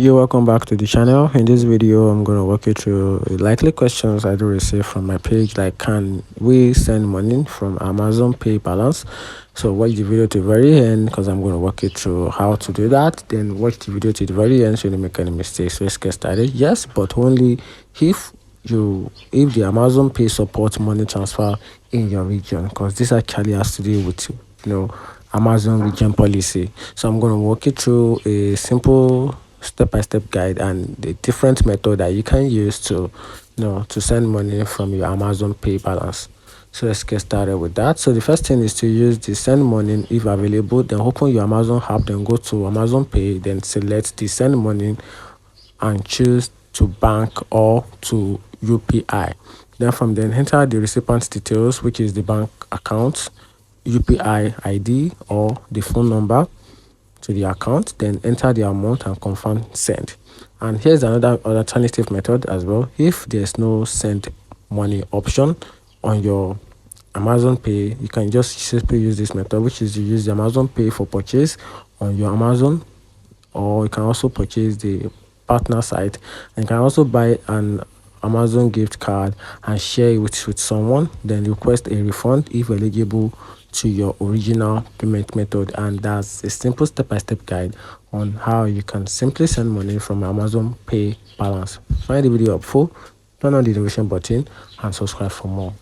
You're welcome back to the channel. In this video, I'm going to walk you through likely questions I do receive from my page, like can we send money from Amazon Pay balance? So watch the video to the very end because I'm going to walk you through how to do that. Then watch the video to the very end so you don't make any mistakes. So let's get started. Yes, but only if the Amazon Pay supports money transfer in your region, because this actually has to do with Amazon region policy. So I'm going to walk you through a simple step-by-step guide and the different method that you can use to to send money from your Amazon Pay balance. So let's get started with that. So the first thing is to use the send money if available. Then open your Amazon app, then go to Amazon Pay, then select the send money and choose to bank or to UPI. Then from then enter the recipient's details, which is the bank account, UPI ID or the phone number to the account, then enter the amount and confirm send. And here's another alternative method as well. If there's no send money option on your Amazon Pay, you can just simply use this method, which is to use the Amazon Pay for purchase on your Amazon, or you can also purchase the partner site, and you can also buy an Amazon gift card and share it with someone, then request a refund if eligible to your original payment method. And that's a simple step-by-step guide on how you can simply send money from Amazon Pay balance. Find the video helpful, turn on the notification button and subscribe for more.